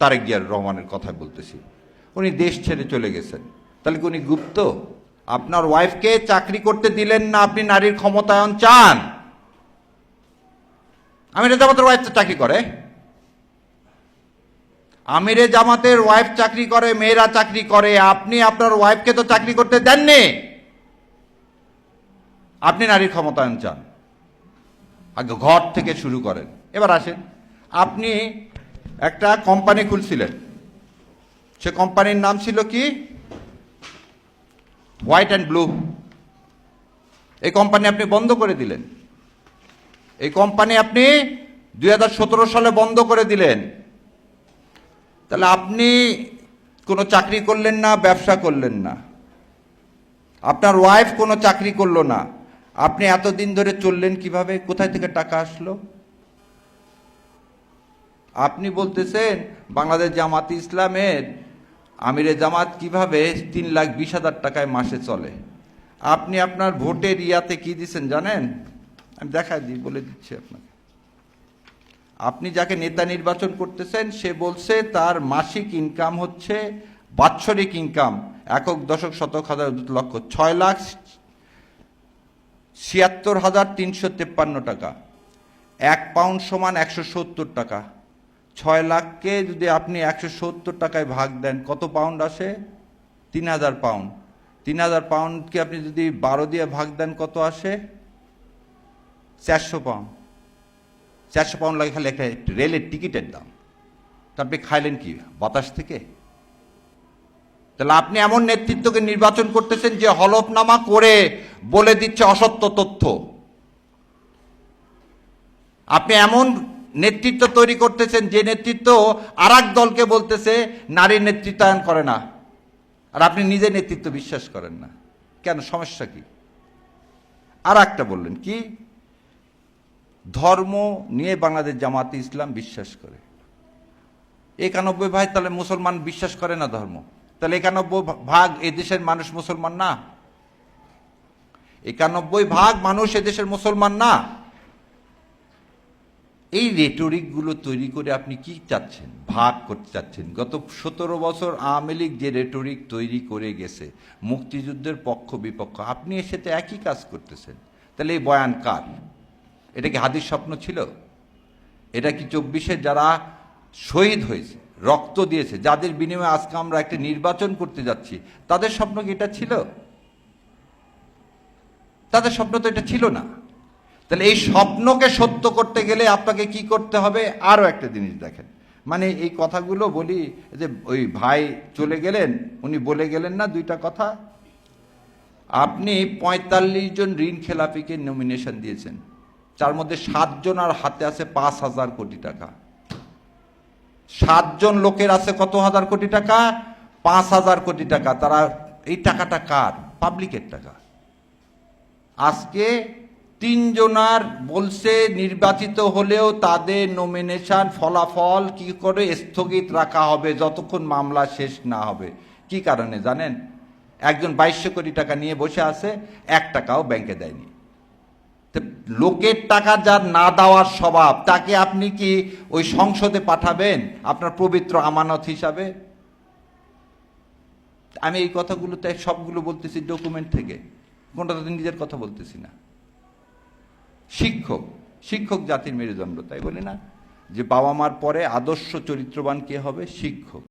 তারেক জিয়া রহমানের কথা বলতেছি, উনি দেশ ছেড়ে চলে গেছেন, তাহলে কি উনি গুপ্ত? আপনার ওয়াইফকে চাকরি করতে দিলেন না, আপনি নারীর ক্ষমতায়ন চান? আমিরে জামাতের ওয়াইফ তো চাকরি করে, আমিরে জামাতের ওয়াইফ চাকরি করে, মেয়েরা চাকরি করে, আপনি আপনার ওয়াইফকে তো চাকরি করতে দেননি। আপনি নারীর ক্ষমতায়ন চান, আগে ঘর থেকে শুরু করেন। এবার আসেন, আপনি একটা কোম্পানি খুলছিলেন, সে কোম্পানির নাম ছিল কি? White and blue. এই কোম্পানি আপনি বন্ধ করে দিলেন। এই কোম্পানি আপনি 2017 সালে বন্ধ করে দিলেন। তাহলে আপনি কোনো চাকরি করলেন না, ব্যবসা করলেন না, আপনার ওয়াইফ কোনো চাকরি করলো না, আপনি এতদিন ধরে চললেন কিভাবে? কোথায় থেকে টাকা আসলো? আপনি বলতেছেন বাংলাদেশ জামাত ইসলামের আমিরে জামাত কিভাবে 3,20,000 টাকায় মাসে চলে। আপনি আপনার ভোটের ইয়াতে কি দিচ্ছেন জানেন? আমি দেখাই দিই, বলে দিচ্ছি আপনাকে। আপনি যাকে নেতা নির্বাচন করতেছেন সে বলছে তার মাসিক ইনকাম হচ্ছে, বাৎসরিক ইনকাম একক দশক শতক হাজার লক্ষ 6,76,353 টাকা। 1 পাউন্ড সমান 170 টাকা। 6 লাখকে যদি আপনি 170 টাকায় ভাগ দেন, কত পাউন্ড আসে? 3,000 পাউন্ড। 3,000 পাউন্ডকে আপনি যদি 12 দিয়ে ভাগ দেন, কত আসে? 400 পাউন্ড। 400 পাউন্ড লাগে খালি একটা রেলের টিকিটের দাম। তা আপনি খাইলেন কি বাতাস থেকে? তাহলে আপনি এমন নেতৃত্বকে নির্বাচন করতেছেন যে হলফনামা করে বলে দিচ্ছে অসত্য তথ্য। আপনি এমন নেতৃত্ব তৈরি করতেছেন যে নেতৃত্ব আর এক দলকে বলতেছে নারীর নেতৃত্বায়ন করে না, আর আপনি নিজে নেতৃত্ব বিশ্বাস করেন না। কেন? সমস্যা কি? আর একটা বললেন কি? ধর্ম নিয়ে বাংলাদেশ জামাতে ইসলাম বিশ্বাস করে। 91 ভাগ তাহলে মুসলমান বিশ্বাস করে না ধর্ম? তাহলে 91 ভাগ এদেশের মানুষ মুসলমান না? 91 ভাগ মানুষ এদেশের মুসলমান না? এই রেটরিকগুলো তৈরি করে আপনি কি চাচ্ছেন? ভাগ করতে চাচ্ছেন। গত 17 বছর আওয়ামী লীগ যে রেটরিক তৈরি করে গেছে, মুক্তিযুদ্ধের পক্ষ বিপক্ষ, আপনি এর সাথে একই কাজ করতেছেন। তাহলে এই বয়ান কার? এটা কি হাদির স্বপ্ন ছিল? এটা কি 24-এ যারা শহীদ হয়েছে, রক্ত দিয়েছে, যাদের বিনিময়ে আজকে আমরা একটা নির্বাচন করতে যাচ্ছি, তাদের স্বপ্ন কি এটা ছিল? তাদের স্বপ্ন তো এটা ছিল না। তাহলে এই স্বপ্নকে সত্য করতে গেলে আপনাকে কি করতে হবে? আরও একটা জিনিস দেখেন, মানে এই কথাগুলো বলি যে ওই ভাই চলে গেলেন, উনি বলে গেলেন না দুইটা কথা। আপনি 45 জন ঋণ খেলাপিকে নমিনেশন দিয়েছেন, তার মধ্যে 7 জন আর হাতে আছে 5,000 কোটি টাকা। 7 জন লোকের আছে কত হাজার কোটি টাকা? 5,000 কোটি টাকা। তারা এই টাকাটা কার? পাবলিকের টাকা। আজকে 3 জনার বলছে নির্বাচিত হলেও তাদের নমিনেশন ফলাফল কি করে স্থগিত রাখা হবে যতক্ষণ মামলা শেষ না হবে। কি কারণে জানেন? একজন 2200 কোটি টাকা নিয়ে বসে আছে, 1 টাকাও ব্যাংকে দেয়নি। লোকের টাকা যার না দেওয়ার স্বভাব, তাকে আপনি কি ওই সংসদে পাঠাবেন আপনার পবিত্র আমানত হিসাবে? আমি এই কথাগুলোতে সবগুলো বলতেছি ডকুমেন্ট থেকে, কোনটা তো নিজের কথা বলতেছি না। শিক্ষক জাতির মেরুদণ্ড, তাই বলি না যে বাবা মার পরে আদর্শ চরিত্রবান কে হবে? শিক্ষক।